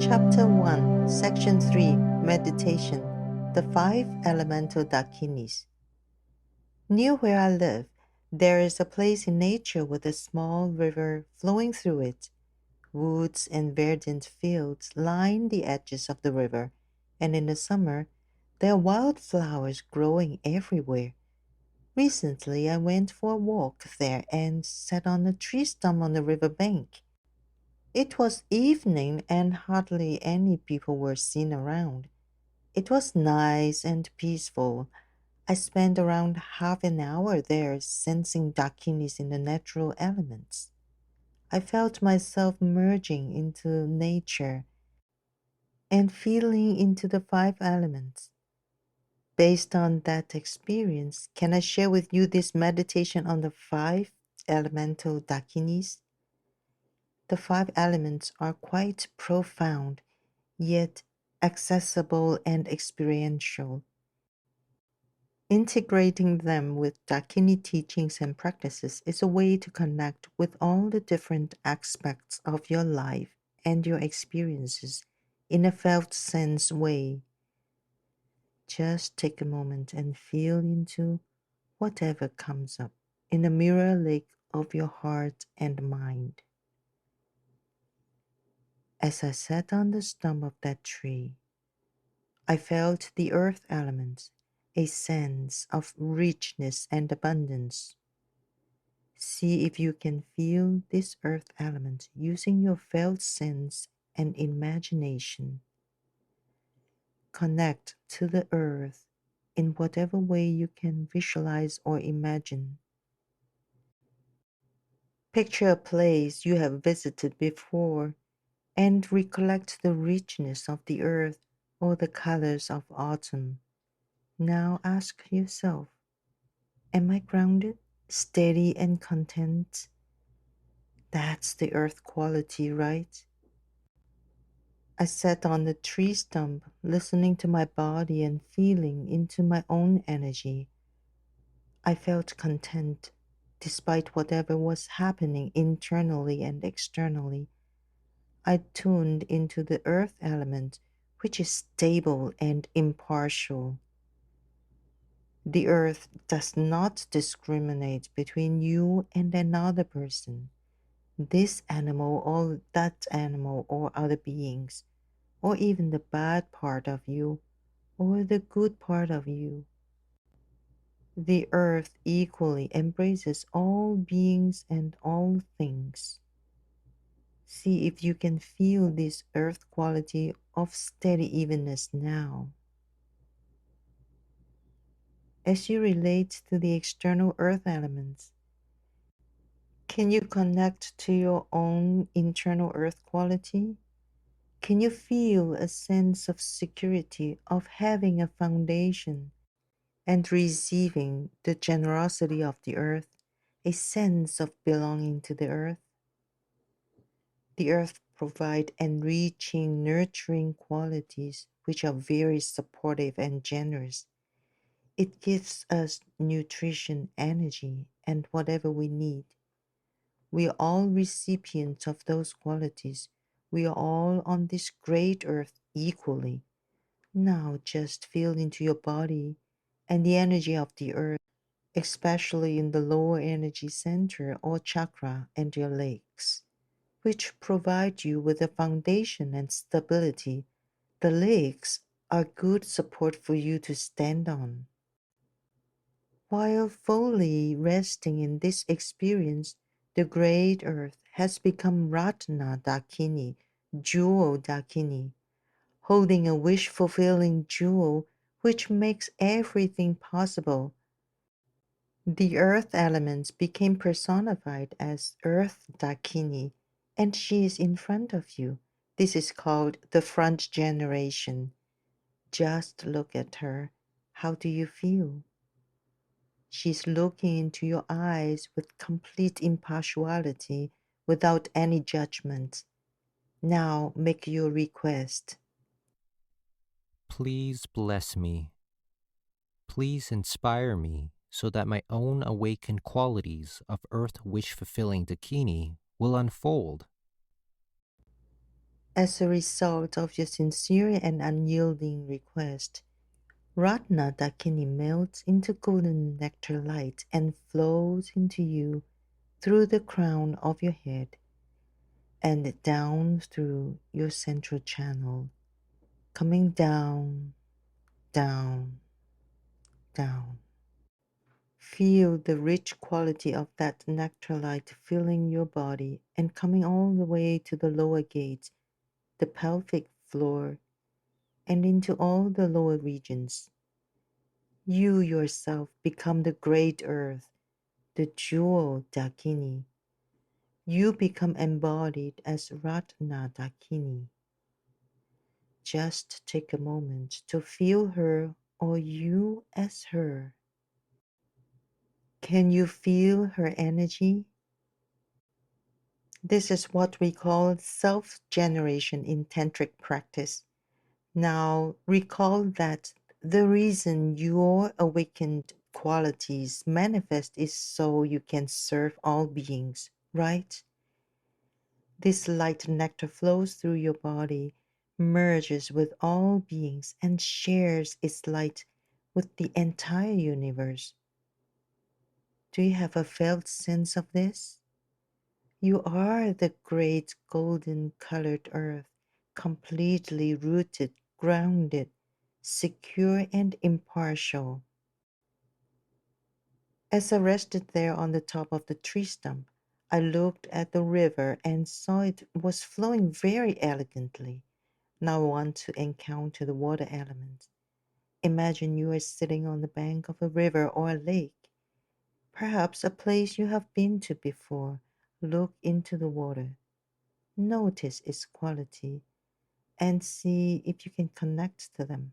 Chapter 1, Section 3, Meditation, the Five Elemental Dakinis. Near where I live, there is a place in nature with a small river flowing through it. Woods and verdant fields line the edges of the river, and in the summer, there are wildflowers growing everywhere. Recently, I went for a walk there and sat on a tree stump on the river bank. It was evening and hardly any people were seen around. It was nice and peaceful. I spent around half an hour there sensing Dakinis in the natural elements. I felt myself merging into nature and feeling into the five elements. Based on that experience, can I share with you this meditation on the five elemental Dakinis? The five elements are quite profound, yet accessible and experiential. Integrating them with Dakini teachings and practices is a way to connect with all the different aspects of your life and your experiences in a felt sense way. Just take a moment and feel into whatever comes up in the mirror lake of your heart and mind. As I sat on the stump of that tree, I felt the earth element, a sense of richness and abundance. See if you can feel this earth element using your felt sense and imagination. Connect to the earth in whatever way you can visualize or imagine. Picture a place you have visited before and recollect the richness of the earth or the colors of autumn. Now ask yourself, am I grounded, steady, and content? That's the earth quality, right? I sat on the tree stump, listening to my body and feeling into my own energy. I felt content despite whatever was happening internally and externally. I tuned into the earth element, which is stable and impartial. The earth does not discriminate between you and another person, this animal or that animal or other beings, or even the bad part of you or the good part of you. The earth equally embraces all beings and all things. See if you can feel this earth quality of steady evenness now. As you relate to the external earth elements, can you connect to your own internal earth quality? Can you feel a sense of security of having a foundation and receiving the generosity of the earth, a sense of belonging to the earth? The earth provides enriching, nurturing qualities which are very supportive and generous. It gives us nutrition, energy, and whatever we need. We are all recipients of those qualities. We are all on this great earth equally. Now just feel into your body and the energy of the earth, especially in the lower energy center or chakra and your legs, which provide you with a foundation and stability. The legs are good support for you to stand on. While fully resting in this experience, the great earth has become Ratna Dakini, Jewel Dakini, holding a wish fulfilling jewel which makes everything possible. The earth elements became personified as Earth Dakini, and she is in front of you. This is called the front generation. Just look at her. How do you feel? She's looking into your eyes with complete impartiality, without any judgment. Now make your request. Please bless me. Please inspire me so that my own awakened qualities of earth wish fulfilling Dakini will unfold. As a result of your sincere and unyielding request, Ratna Dakini melts into golden nectar light and flows into you through the crown of your head and down through your central channel, coming down, down, down. Feel the rich quality of that nectar light filling your body and coming all the way to the lower gates, the pelvic floor, and into all the lower regions. You yourself become the great earth, the jewel Dakini. You become embodied as Ratna Dakini. Just take a moment to feel her or you as her. Can you feel her energy? This is what we call self generation in tantric practice. Now, recall that the reason your awakened qualities manifest is so you can serve all beings, right? This light nectar flows through your body, merges with all beings, and shares its light with the entire universe. Do you have a felt sense of this? You are the great golden colored earth, completely rooted, grounded, secure, and impartial. As I rested there on the top of the tree stump, I looked at the river and saw it was flowing very elegantly. Now I want to encounter the water element. Imagine you are sitting on the bank of a river or a lake, perhaps a place you have been to before. Look into the water. Notice its quality and see if you can connect to them.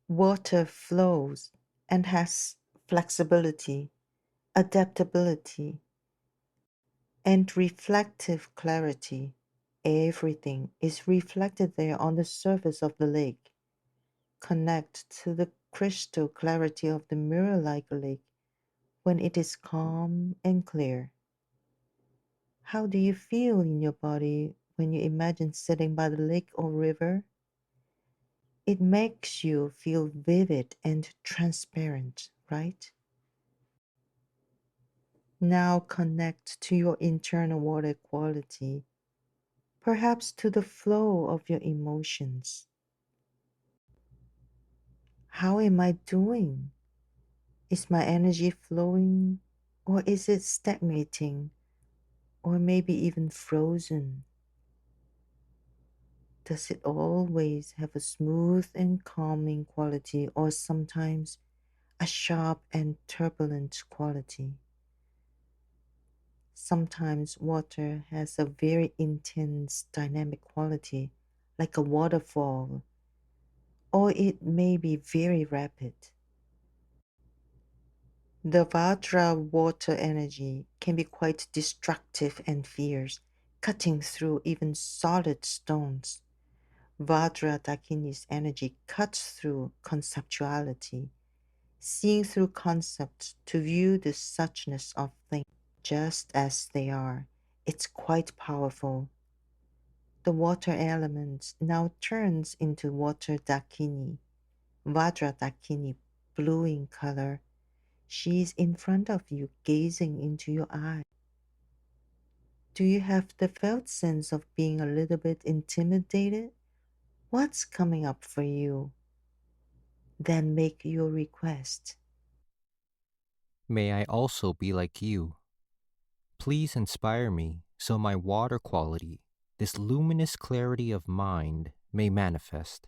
Water flows and has flexibility, adaptability, and reflective clarity. Everything is reflected there on the surface of the lake. Connect to the crystal clarity of the mirror like lake when it is calm and clear. How do you feel in your body when you imagine sitting by the lake or river? It makes you feel vivid and transparent, right? Now connect to your internal water quality, perhaps to the flow of your emotions. How am I doing? Is my energy flowing or is it stagnating or maybe even frozen? Does it always have a smooth and calming quality or sometimes a sharp and turbulent quality? Sometimes water has a very intense dynamic quality, like a waterfall, or it may be very rapid. The Vajra water energy can be quite destructive and fierce, cutting through even solid stones. Vajra Dakini's energy cuts through conceptuality, seeing through concepts to view the suchness of things just as they are. It's quite powerful. The water element now turns into water Dakini, Vajra Dakini, blue in color. She's in front of you, gazing into your eyes. Do you have the felt sense of being a little bit intimidated? What's coming up for you? Then make your request. May I also be like you. Please inspire me so my water quality, this luminous clarity of mind, may manifest.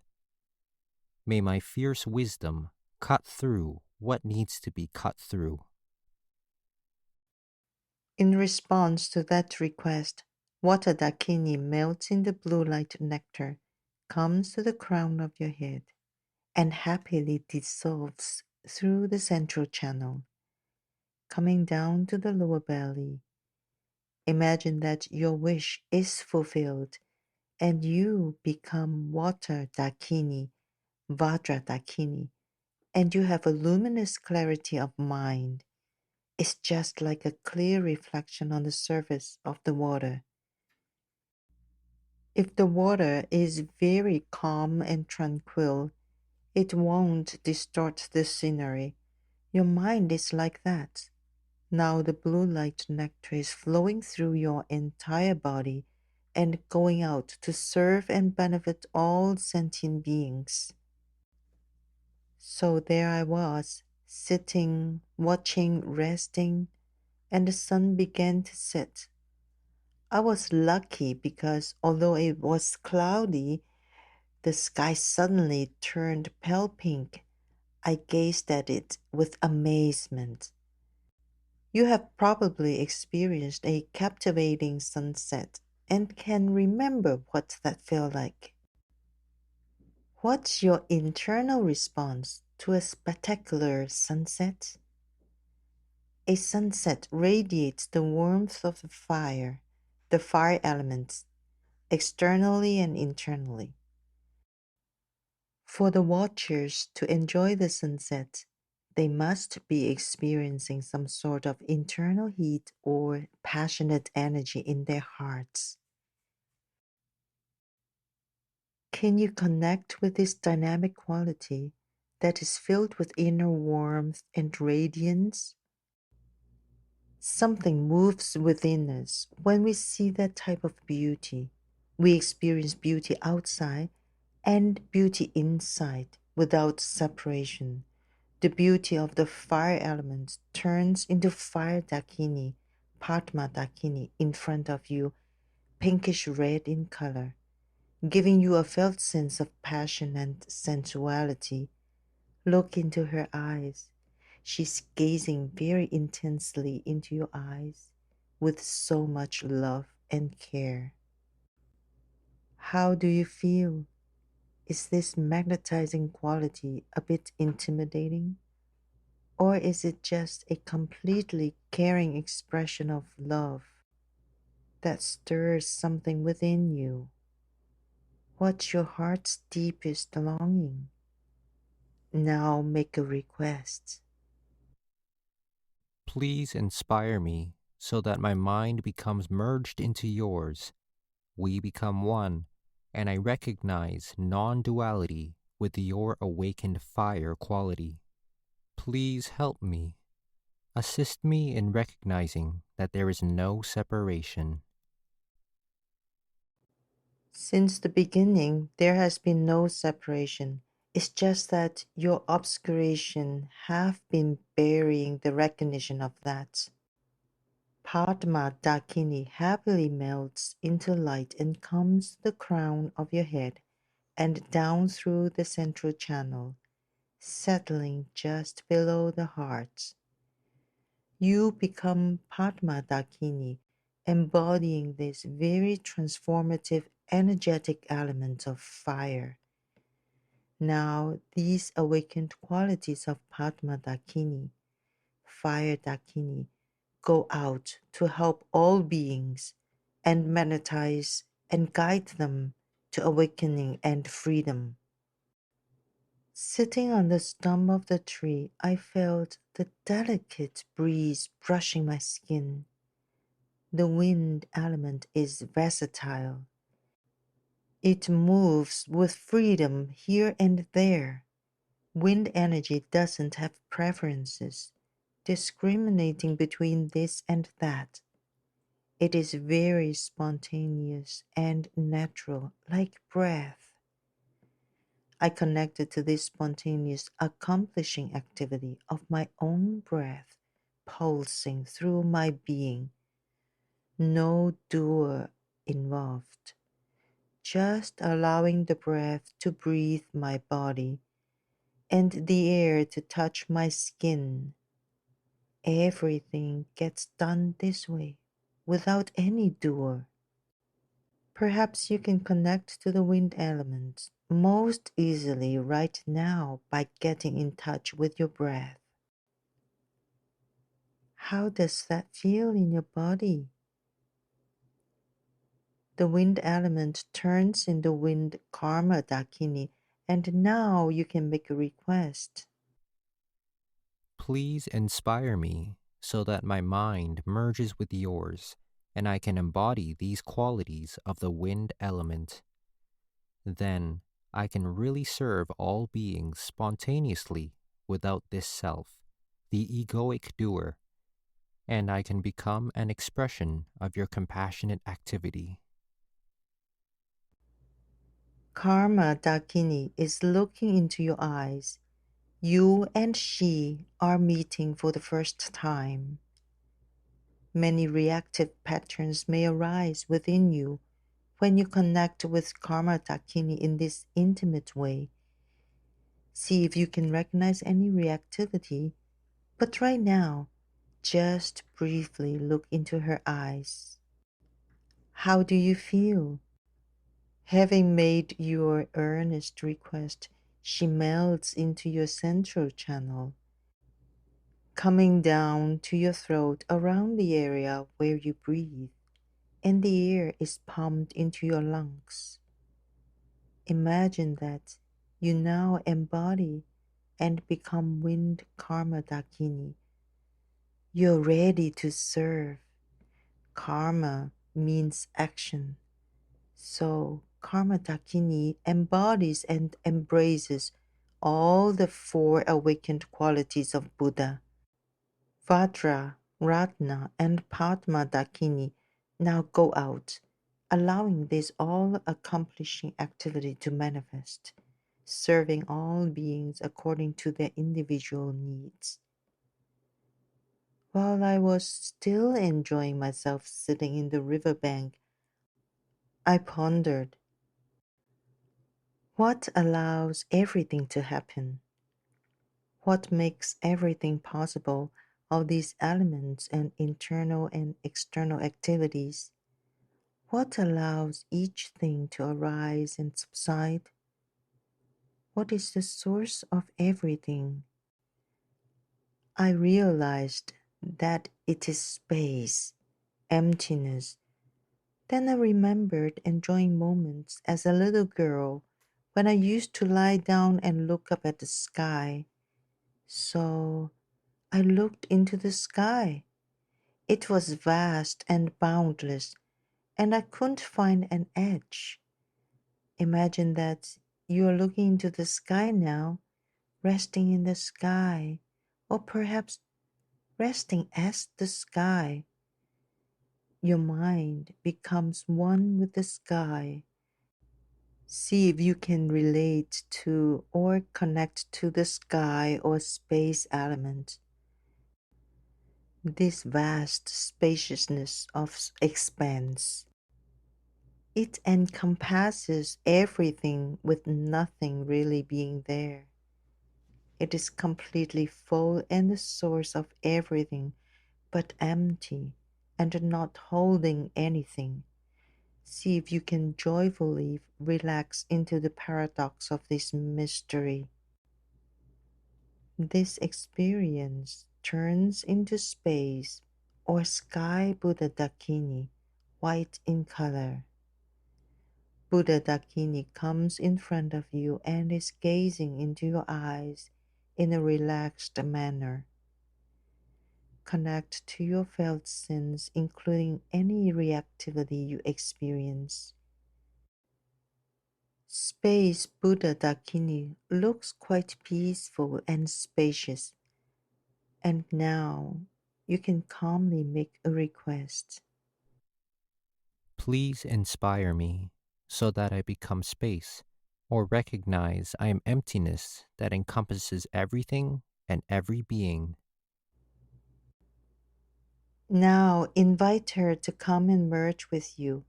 May my fierce wisdom cut through what needs to be cut through. In response to that request, water Dakini melts in the blue light nectar, comes to the crown of your head, and happily dissolves through the central channel, coming down to the lower belly. Imagine that your wish is fulfilled and you become water Dakini, Vajra Dakini, and you have a luminous clarity of mind. It's just like a clear reflection on the surface of the water. If the water is very calm and tranquil, it won't distort the scenery. Your mind is like that. Now the blue light nectar is flowing through your entire body and going out to serve and benefit all sentient beings. So there I was, sitting, watching, resting, and the sun began to set. I was lucky because although it was cloudy, the sky suddenly turned pale pink. I gazed at it with amazement. You have probably experienced a captivating sunset and can remember what that felt like. What's your internal response to a spectacular sunset? A sunset radiates the warmth of the fire elements, externally and internally. For the watchers to enjoy the sunset, they must be experiencing some sort of internal heat or passionate energy in their hearts. Can you connect with this dynamic quality that is filled with inner warmth and radiance? Something moves within us when we see that type of beauty. We experience beauty outside and beauty inside without separation. The beauty of the fire element turns into fire Dakini, Padma Dakini in front of you, pinkish red in color, giving you a felt sense of passion and sensuality. Look into her eyes. She's gazing very intensely into your eyes with so much love and care. How do you feel? Is this magnetizing quality a bit intimidating? Or is it just a completely caring expression of love that stirs something within you? What's your heart's deepest longing? Now make a request. Please inspire me so that my mind becomes merged into yours. We become one, and I recognize non duality with your awakened fire quality. Please help me. Assist me in recognizing that there is no separation. Since the beginning, there has been no separation. It's just that your obscuration have been burying the recognition of that. Padma Dakini happily melts into light and comes to the crown of your head and down through the central channel, settling just below the heart. You become Padma Dakini, embodying this very transformative energetic element of fire. Now, these awakened qualities of Padma Dakini, fire Dakini, go out to help all beings and magnetize and guide them to awakening and freedom. Sitting on the stump of the tree, I felt the delicate breeze brushing my skin. The wind element is versatile. It moves with freedom here and there. Wind energy doesn't have preferences, discriminating between this and that. It is very spontaneous and natural, like breath. I connected to this spontaneous accomplishing activity of my own breath pulsing through my being. No doer involved, just allowing the breath to breathe my body and the air to touch my skin. Everything gets done this way, without any doer. Perhaps you can connect to the wind element most easily right now by getting in touch with your breath. How does that feel in your body? The wind element turns into wind karma dakini, and now you can make a request. Please inspire me so that my mind merges with yours and I can embody these qualities of the wind element. Then I can really serve all beings spontaneously without this self, the egoic doer, and I can become an expression of your compassionate activity. Karma Dakini is looking into your eyes. You and she are meeting for the first time. Many reactive patterns may arise within you when you connect with Karma Dakini in this intimate way. See if you can recognize any reactivity, but right now, just briefly look into her eyes. How do you feel? Having made your earnest request, she melts into your central channel, coming down to your throat around the area where you breathe, and the air is pumped into your lungs. Imagine that you now embody and become wind karma dakini. You're ready to serve. Karma means action. So karma dakini embodies and embraces all the four awakened qualities of Buddha. Vajra, Ratna, and Padma Dakini now go out, allowing this all accomplishing activity to manifest, serving all beings according to their individual needs. While I was still enjoying myself sitting in the riverbank, I pondered what allows everything to happen? What makes everything possible? All these elements and internal and external activities? What allows each thing to arise and subside? What is the source of everything? I realized that it is space, emptiness. Then I remembered enjoying moments as a little girl when I used to lie down and look up at the sky. So I looked into the sky. It was vast and boundless, and I couldn't find an edge. Imagine that you are looking into the sky now, resting in the sky, or perhaps resting as the sky. Your mind becomes one with the sky. See if you can relate to or connect to the sky or space element. This vast spaciousness of expanse. It encompasses everything with nothing really being there. It is completely full and the source of everything, but empty and not holding anything. See if you can joyfully relax into the paradox of this mystery. This experience turns into space or sky Buddha Dakini, white in color. Buddha Dakini comes in front of you and is gazing into your eyes in a relaxed manner. Connect to your felt sense, including any reactivity you experience. Space Buddha Dakini looks quite peaceful and spacious, and now you can calmly make a request. Please inspire me so that I become space, or recognize I am emptiness that encompasses everything and every being. Now invite her to come and merge with you.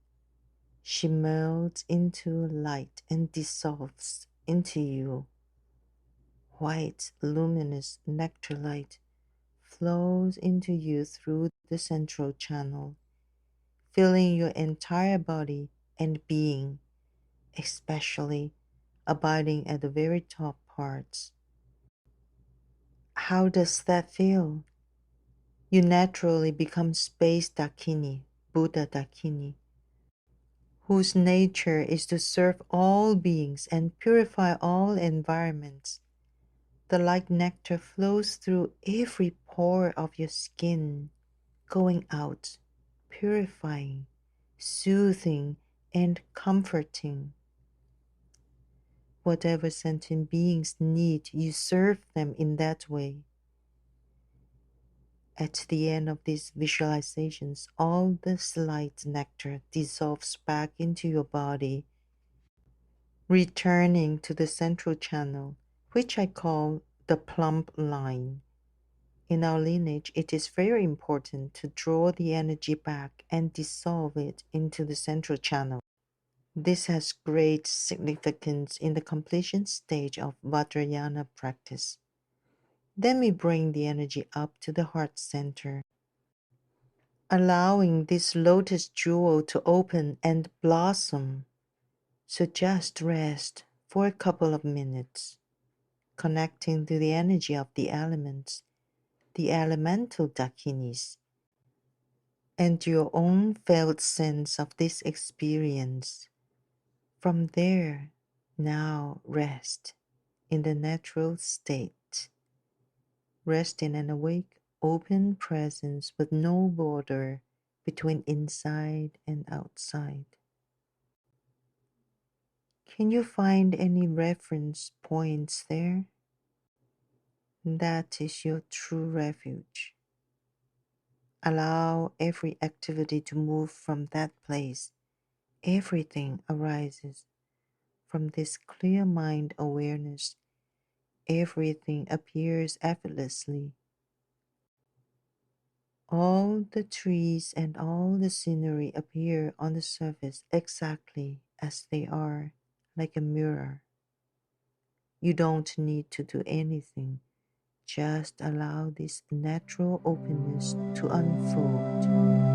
She melts into light and dissolves into you. White, luminous nectar light flows into you through the central channel, filling your entire body and being, especially abiding at the very top parts. How does that feel? You naturally become Space Dakini, Buddha Dakini, whose nature is to serve all beings and purify all environments. The light nectar flows through every pore of your skin, going out. purifying, soothing, and comforting. Whatever sentient beings need, you serve them in that way. At the end of these visualizations, all the slight nectar dissolves back into your body, returning to the central channel, which I call the plumb line. In our lineage, it is very important to draw the energy back and dissolve it into the central channel. This has great significance in the completion stage of Vajrayana practice. Then we bring the energy up to the heart center, allowing this lotus jewel to open and blossom. So just rest for a couple of minutes, connecting to the energy of the elements, the elemental Dakinis, and your own felt sense of this experience. From there, now rest in the natural state. Rest in an awake, open presence with no border between inside and outside. Can you find any reference points there? That is your true refuge. Allow every activity to move from that place. Everything arises from this clear mind awareness. Everything appears effortlessly. All the trees and all the scenery appear on the surface exactly as they are, like a mirror. You don't need to do anything. Just allow this natural openness to unfold.